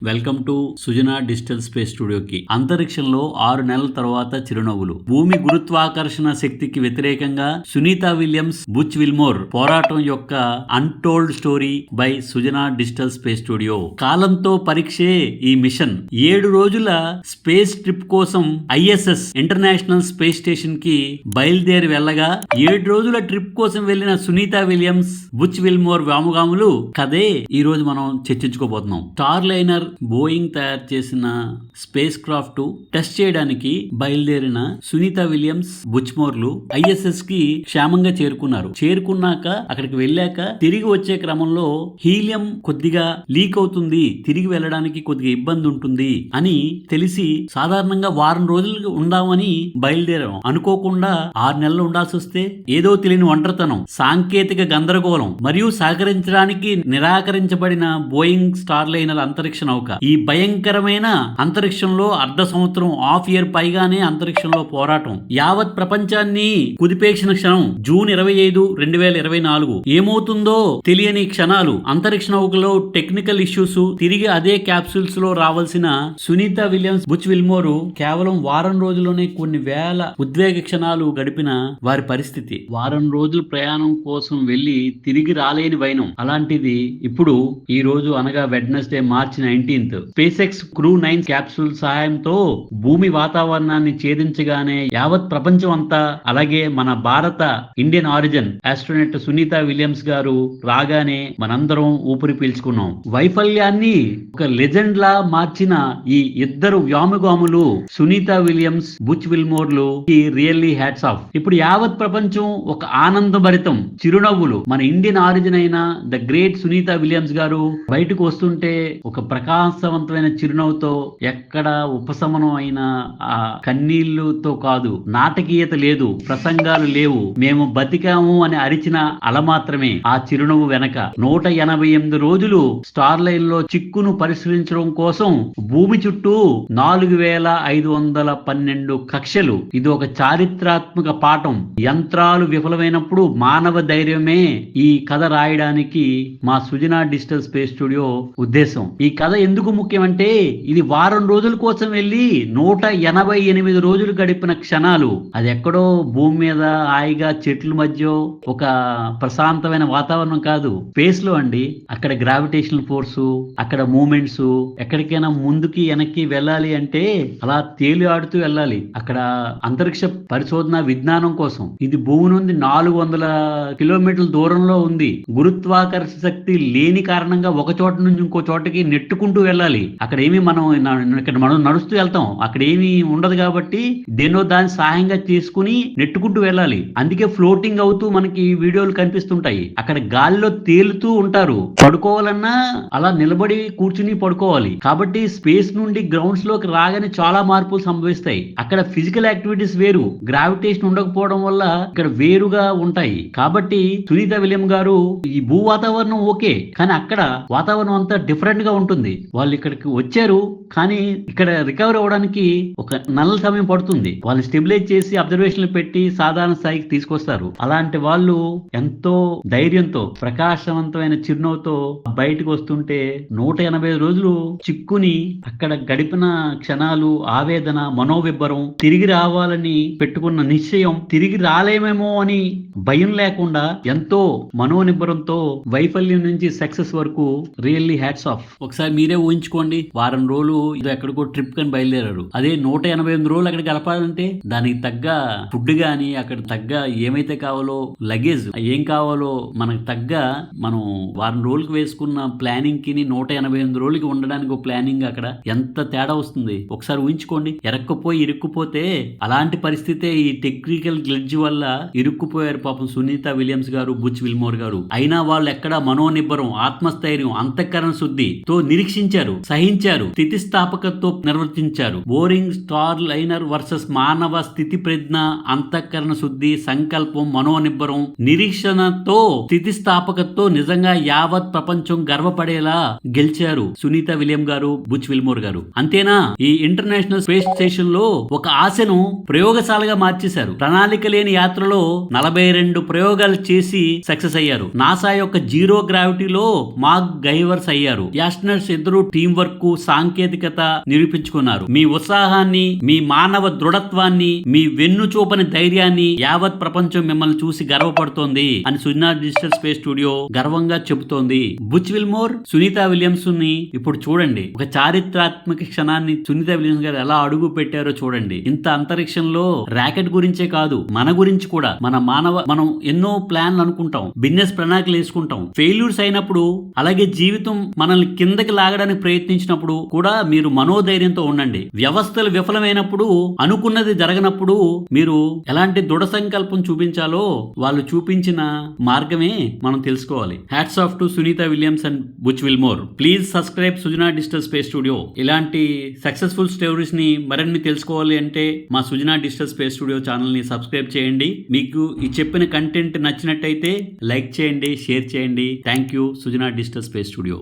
Welcome to Sujana digital space స్టూడియోకి. అంతరిక్షంలో 6 నెలల తర్వాత చిరునవ్వులు. భూమి గురుత్వాకర్షణ శక్తికి వ్యతిరేకంగా సునీతా విలియమ్స్, బుచ్ విల్మోర్ పోరాటం యొక్క untold story by Sujana digital space studio. కాలంతో పరీక్షే ఈ మిషన్. 7 రోజుల స్పేస్ ట్రిప్ కోసం ISS ఇంటర్నేషనల్ స్పేస్ స్టేషన్ కి బయలుదేరి వెళ్ళగా 7 రోజుల ట్రిప్ కోసం వెళ్లిన సునీతా విలియమ్స్, బుచ్ విల్మోర్ వ్యోమగాములు కథే ఈ రోజు మనం చర్చించుకోబోతున్నాం. స్టార్ లైనర్ బోయింగ్ తయారు చేసిన స్పేస్ క్రాఫ్ట్ టెస్ట్ చేయడానికి బయలుదేరిన సునీతా విలియమ్స్, బుచ్మోర్లు ISS కి క్షేమంగా చేరుకున్నాక అక్కడికి వెళ్ళాక తిరిగి వచ్చే క్రమంలో హీలియం కొద్దిగా లీక్ అవుతుంది, తిరిగి వెళ్ళడానికి కొద్దిగా ఇబ్బంది ఉంటుంది అని తెలిసి సాధారణంగా వారం రోజులు ఉందామని బయలుదేరాం. అనుకోకుండా 6 నెలలు ఉండాల్సి వస్తే ఏదో తెలియని ఒంటరితనం, సాంకేతిక గందరగోళం మరియు సహకరించడానికి నిరాకరించబడిన బోయింగ్ స్టార్ లైనర్ అంతరిక్ష నౌక. ఈ భయంకరమైన అంతరిక్షంలో అర్ధ సంవత్సరం, హాఫ్ ఇయర్ పైగానే అంతరిక్షంలో పోరాటం. యావత్ ప్రపంచాన్ని కుదిపేక్షణ క్షణం జూన్ 25, 2024. ఏమవుతుందో తెలియని క్షణాలు. అంతరిక్ష నౌకలో టెక్నికల్ ఇష్యూస్. తిరిగి అదే క్యాప్సూల్స్ లో రావాల్సిన సునీతా విలియమ్స్, బుచ్ విల్మోర్ కేవలం వారం రోజుల్లోనే కొన్ని వేల ఉద్వేగ క్షణాలు గడిపిన వారి పరిస్థితి. వారం రోజుల ప్రయాణం కోసం వెళ్లి తిరిగి రాలేని వైనం. అలాంటిది ఇప్పుడు ఈ రోజు అనగా వెడ్నెస్డే, మార్చి 19th space X crew 9 capsule సహాయంతో భూమి వాతావరణాన్ని ఛేదించగానే యావత్ ప్రపంచం అంతా, అలాగే మన భారత Indian origin astronaut Sunita Williams గారు రాగానే మనందరం ఊపిరి పీల్చుకున్నాం. వైఫల్యాన్ని ఒక లెజెండ్ లా మార్చిన ఈ ఇద్దరు వ్యోమగాములు సునీతా విలియమ్స్, బుచ్ విల్మోర్లు రియల్లీ హ్యాట్స్ ఆఫ్. ఇప్పుడు యావత్ ప్రపంచం ఒక ఆనందభరితం, చిరునవ్వులు. మన ఇండియన్ ఆరిజిన్ అయిన ద గ్రేట్ సునీతా విలియమ్స్ గారు బయటకు వస్తుంటే ఒక ప్రకాశవంతమైన చిరునవ్వుతో, ఎక్కడ ఉపశమనం అయినా ఆ కన్నీళ్లతో కాదు, నాటకీయత లేదు, ప్రసంగాలు లేవు, మేము బతికాము అని అరిచిన అల మాత్రమే ఆ చిరునవ్వు వెనక. 188 రోజులు స్టార్ లైన్ లో చిక్కును పరిశీలించడం కోసం భూమి చుట్టూ 4512 కక్షలు. ఇది ఒక చారిత్రాత్మక పాఠం. యంత్రాలు విఫలమైనప్పుడు మానవ ధైర్యమే ఈ కథ రాయడానికి మా సుజనా డిజిటల్ స్పేస్ స్టూడియో ఉద్దేశం. ఈ కథ ఎందుకు ముఖ్యమంటే ఇది వారం రోజుల కోసం వెళ్ళి 188 రోజులు గడిపిన క్షణాలు. అది ఎక్కడో భూమి మీద హాయిగా చెట్ల మధ్య ఒక ప్రశాంతమైన వాతావరణం కాదు, స్పేస్ లో అండి. అక్కడ గ్రావిటేషనల్ ఫోర్సు, అక్కడ మూమెంట్స్, ఎక్కడికైనా ముందుకి వెనక్కి వెళ్ళాలి అంటే అలా తేలి ఆడుతూ వెళ్ళాలి. అక్కడ అంతరిక్ష పరిశోధన విజ్ఞానం కోసం. ఇది భూమి నుండి 400 కిలోమీటర్ల దూరంలో ఉంది. గురుత్వాకర్షణ శక్తి లేని కారణంగా ఒక చోట నుంచి ఇంకో చోటకి నెట్టుకుంటూ వెళ్ళాలి. అక్కడ ఏమి మనం నడుస్తూ వెళ్తాం, అక్కడ ఏమి ఉండదు కాబట్టి దేనో దాని సహాయంగా చేసుకుని నెట్టుకుంటూ వెళ్ళాలి. అందుకే ఫ్లోటింగ్ అవుతూ మనకి వీడియోలు కనిపిస్తుంటాయి. అక్కడ గాలిలో తేలుతూ ఉంటారు. పడుకోవాలన్నా అలా నిలబడి కూర్చుని పడుకోవాలి. కాబట్టి స్పేస్ నుండి గ్రౌండ్స్ లోకి రాగానే చాలా మార్పులు సంభవిస్తాయి. అక్కడ ఫిజికల్ యాక్టివిటీస్ వేరు, గ్రావిటేషన్ ఉండకపోవడం వల్ల ఇక్కడ వేరుగా ఉంటాయి. కాబట్టి సునీతా విలియం గారు ఈ భూ వాతావరణం ఓకే, కానీ అక్కడ వాతావరణం అంతా డిఫరెంట్ గా ఉంటుంది. వాళ్ళు ఇక్కడికి వచ్చారు, కానీ ఇక్కడ రికవర్ అవ్వడానికి ఒక నెల సమయం పడుతుంది. వాళ్ళు స్టెబిలైజ్ చేసి అబ్జర్వేషన్లు పెట్టి సాధారణ స్థాయికి తీసుకొస్తారు. అలాంటి వాళ్ళు ఎంతో ధైర్యంతో, ప్రకాశవంతమైన చిరునవ్వుతో బయటకు వస్తుంటే 180 రోజులు చిక్కుని అక్కడ గడిపిన క్షణాలు, ఆవేదన, మనోవిబ్బరం, తిరిగి రావాలని పెట్టుకున్న నిశ్చయం, తిరిగి రాలేమేమో అని భయం లేకుండా ఎంతో మనోనిబ్బరంతో వైఫల్యం నుంచి సక్సెస్ వరకు రియల్లీ హ్యాట్స్ ఆఫ్. ఒకసారి మీరే ఊహించుకోండి, వారం రోజులు ఇది ఎక్కడికో ట్రిప్ కని బయలుదేరారు. అదే 188 రోజులు అక్కడ గడపాలంటే దానికి తగ్గ ఫుడ్ గాని, అక్కడ తగ్గ ఏమైతే కావాలో లగేజ్, ఏం కావాలో మనకు తగ్గ మనం వారం రోజులకు వేసుకున్న ప్లానింగ్ కి 188 రోజులకి ఉండడానికి ఒక ప్లానింగ్ అక్కడ ఎంత తేడా వస్తుంది ఒకసారి ఊహించుకోండి. ఇరుక్కుపోతే అలాంటి పరిస్థితే ఈ టెక్నికల్ గ్లిడ్జ్ వల్ల ఇరుక్కుపోయారు పాపం సునీతా విలియమ్స్ గారు, బుచ్ విల్మోర్ గారు. అయినా వాళ్ళు ఎక్కడ మనోనిబ్బరం, ఆత్మస్థైర్యం, అంతఃకరణ శుద్ధితో నిరీక్షించారు, సహించారు, స్థితిస్థాపకతో నిర్వర్తించారు. బోరింగ్ స్టార్ లైనర్ వర్సెస్ మానవ స్థితి ప్రజ్ఞ, అంతఃకరణ శుద్ధి, సంకల్పం, మనోనిబ్బరం, నిరీక్షణతో, స్థితిస్థాపకతో నిజంగా యావత్ ప్రపంచం గర్వపడేలా గెలిచారు సునీతా విలియం గారు, బుచ్ విల్మోర్ గారు. అంతేనా, ఈ ఇంటర్నేషనల్ స్పేస్ స్టేషన్ లో ఒక ఆశను ప్రయోగశాలగా మార్చేశారు. ప్రణాళిక లేని యాత్రలో 42 ప్రయోగాలు చేసి సక్సెస్ అయ్యారు. నాసా యొక్క జీరో గ్రావిటీలో మాక్ గైవర్స్ అయ్యారు. యాస్ట్రోనట్స్ ఇద్దరు మీరిద్దరూ టీం వర్క్, సాంకేతికత నిరూపించుకున్నారు. మీ ఉత్సాహాన్ని, మీ మానవ దృఢత్వాన్ని, మీ వెన్ను చూపని ధైర్యాన్ని యావత్ ప్రపంచం మిమ్మల్ని చూసి గర్వపడుతోంది అని సుజనా డిజిటల్ స్పేస్ స్టూడియో గర్వంగా చెబుతోంది. బుచ్ విల్మోర్, సునీత విలియమ్స్ ని ఇప్పుడు చూడండి. ఒక చారిత్రాత్మక క్షణాన్ని సునీత విలియమ్స్ గారు ఎలా అడుగు పెట్టారో చూడండి. ఇంత అంతరిక్షంలో ర్యాకెట్ గురించే కాదు, మన గురించి కూడా, మనం ఎన్నో ప్లాన్లు అనుకుంటాం, బిజినెస్ ప్రణాళికలు వేసుకుంటాం. ఫెయిల్యూర్స్ అయినప్పుడు, అలాగే జీవితం మనల్ని కిందకి లాగడానికి ప్రయత్నించినప్పుడు కూడా మీరు మనోధైర్యంతో ఉండండి. వ్యవస్థలు విఫలమైనప్పుడు, అనుకున్నది జరగనప్పుడు మీరు ఎలాంటి దృఢ సంకల్పం చూపించాలో వాళ్ళు చూపించిన మార్గమే మనం తెలుసుకోవాలి. Hats off to Sunita Williams and Butch Wilmore. Please subscribe Sujana digital space studio. ఇలాంటి సక్సెస్ఫుల్ స్టోరీస్ ని మరిన్ని తెలుసుకోవాలి అంటే మా Sujana digital space studio channel ని సబ్స్క్రైబ్ చేయండి. మీకు ఈ చెప్పిన కంటెంట్ నచ్చినట్టయితే లైక్ చేయండి, షేర్ చేయండి. Thank you. Sujana digital space studio.